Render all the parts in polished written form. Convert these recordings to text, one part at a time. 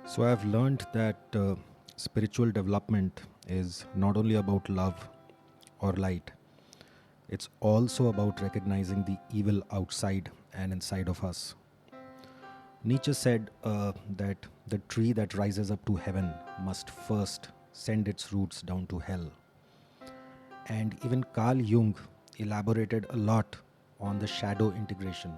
So I've learned that spiritual development is not only about love or light, it's also about recognizing the evil outside and inside of us. Nietzsche said that the tree that rises up to heaven must first send its roots down to hell. And even Carl Jung elaborated a lot on the shadow integration.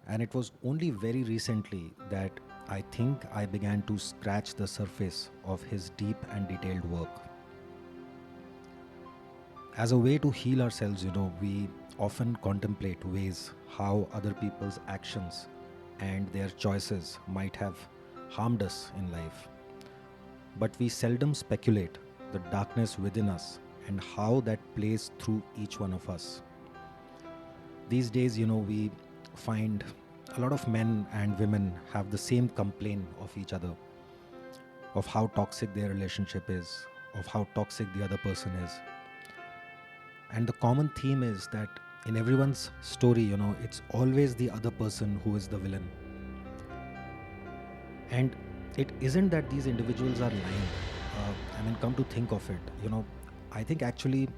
And it was only very recently that I think I began to scratch the surface of his deep and detailed work. As a way to heal ourselves, we often contemplate ways how other people's actions and their choices might have harmed us in life. But we seldom speculate the darkness within us and how that plays through each one of us. These days, we find a lot of men and women have the same complaint of each other, of how toxic their relationship is, of how toxic the other person is. And the common theme is that in everyone's story, it's always the other person who is the villain. And it isn't that these individuals are lying. Come to think of it, I think actually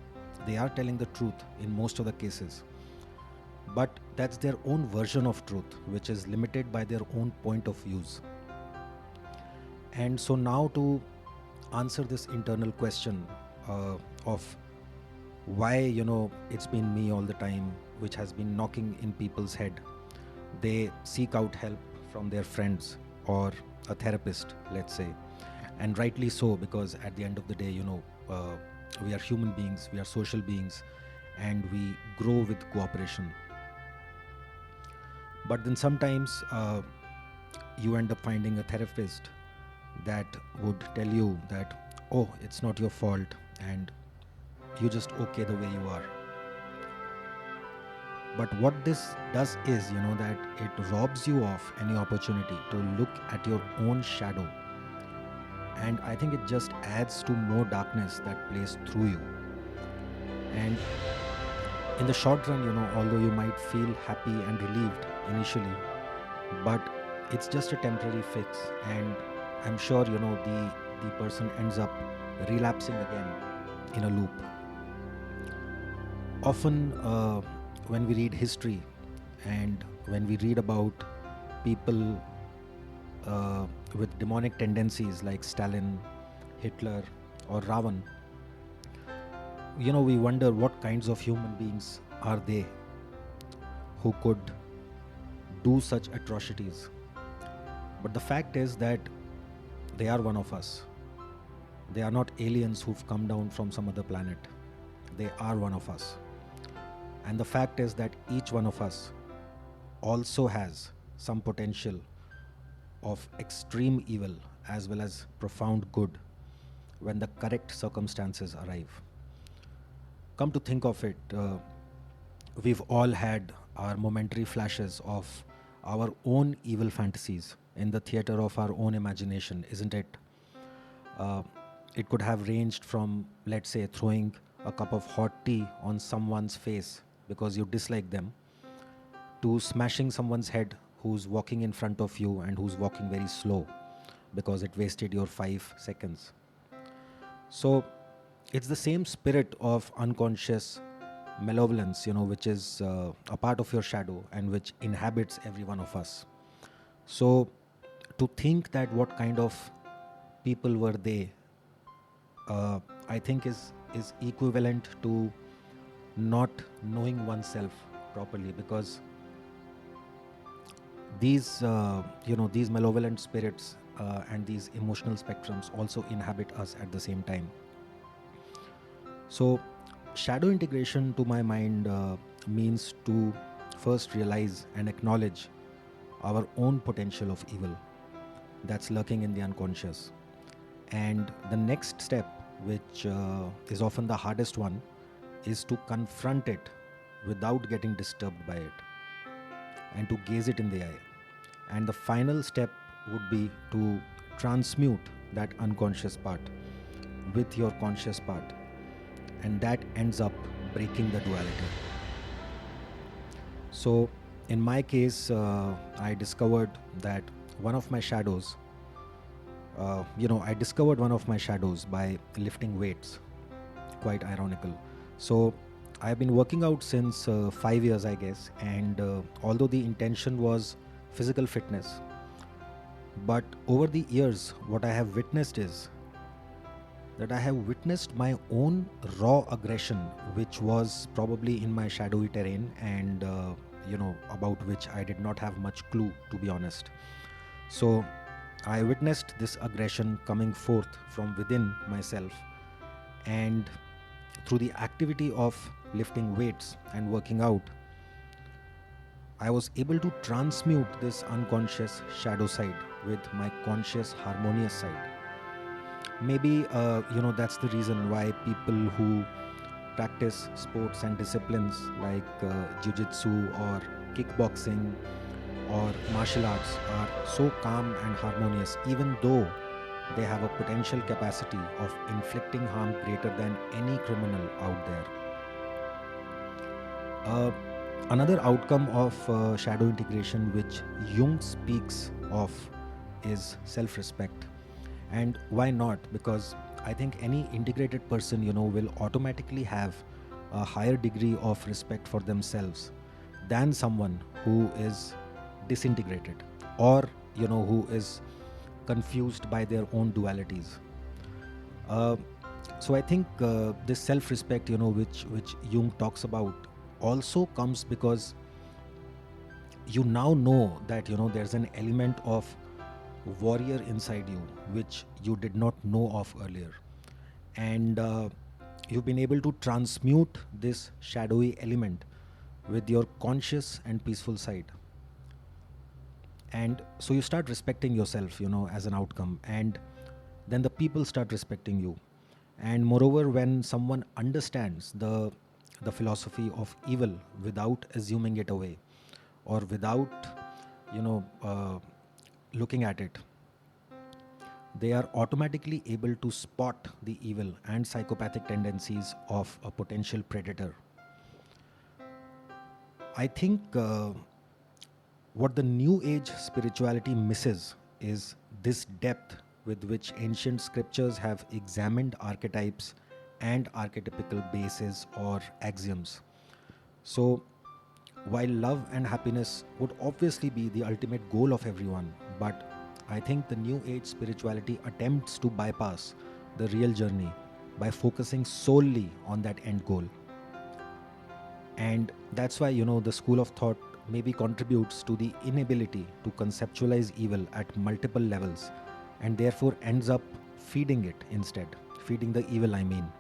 they are telling the truth in most of the cases. But that's their own version of truth, which is limited by their own point of views. And so now to answer this internal question of why it's been me all the time which has been knocking in people's head, they seek out help from their friends or a therapist, let's say. And rightly so, because at the end of the day, we are human beings, we are social beings, and we grow with cooperation. But then sometimes you end up finding a therapist that would tell you that, oh, it's not your fault, and you just okay the way you are. But what this does is, that it robs you of any opportunity to look at your own shadow. And I think it just adds to more darkness that plays through you. And in the short run, although you might feel happy and relieved initially, but it's just a temporary fix. And I'm sure, the person ends up relapsing again in a loop. Often, when we read history and when we read about people with demonic tendencies like Stalin, Hitler, or Ravan, we wonder what kinds of human beings are they who could do such atrocities. But the fact is that they are one of us. They are not aliens who've come down from some other planet. They are one of us. And the fact is that each one of us also has some potential of extreme evil as well as profound good when the correct circumstances arrive. Come to think of it, we've all had our momentary flashes of our own evil fantasies in the theater of our own imagination, isn't it? Uh, it could have ranged from, let's say, throwing a cup of hot tea on someone's face because you dislike them, to smashing someone's head who's walking in front of you and who's walking very slow because it wasted your 5 seconds. So it's the same spirit of unconscious malevolence, which is a part of your shadow and which inhabits every one of us. So to think that what kind of people were they, I think is equivalent to not knowing oneself properly, because these malevolent spirits and these emotional spectrums also inhabit us at the same time. So shadow integration, to my mind, means to first realize and acknowledge our own potential of evil that's lurking in the unconscious. And the next step, which is often the hardest one, is to confront it without getting disturbed by it and to gaze it in the eye. And the final step would be to transmute that unconscious part with your conscious part, and that ends up breaking the duality. So, in my case, I discovered that one of my shadows I discovered one of my shadows by lifting weights. Quite ironical. So, I've been working out since 5 years, I guess, and although the intention was physical fitness, but over the years, what I have witnessed is that I have witnessed my own raw aggression, which was probably in my shadowy terrain and, about which I did not have much clue, to be honest. So, I witnessed this aggression coming forth from within myself, and through the activity of lifting weights and working out, I was able to transmute this unconscious shadow side with my conscious harmonious side. Maybe that's the reason why people who practice sports and disciplines like jiu-jitsu or kickboxing or martial arts are so calm and harmonious, even though they have a potential capacity of inflicting harm greater than any criminal out there. uh, Another outcome of shadow integration which Jung speaks of is self-respect. And why not? Because I think any integrated person, will automatically have a higher degree of respect for themselves than someone who is disintegrated, or who is confused by their own dualities. uh, so I think this self-respect, which Jung talks about, also comes because you now know that there's an element of warrior inside you which you did not know of earlier, and you've been able to transmute this shadowy element with your conscious and peaceful side. And so you start respecting yourself, as an outcome, and then the people start respecting you. And moreover, when someone understands the philosophy of evil without assuming it away, or without you know uh, looking at it, they are automatically able to spot the evil and psychopathic tendencies of a potential predator. I think what the new age spirituality misses is this depth with which ancient scriptures have examined archetypes and archetypical bases or axioms. So, while love and happiness would obviously be the ultimate goal of everyone, but I think the new age spirituality attempts to bypass the real journey by focusing solely on that end goal. And that's why, the school of thought maybe contributes to the inability to conceptualize evil at multiple levels, and therefore ends up feeding it instead. Feeding the evil, I mean,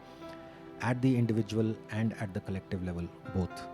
at the individual and at the collective level, both.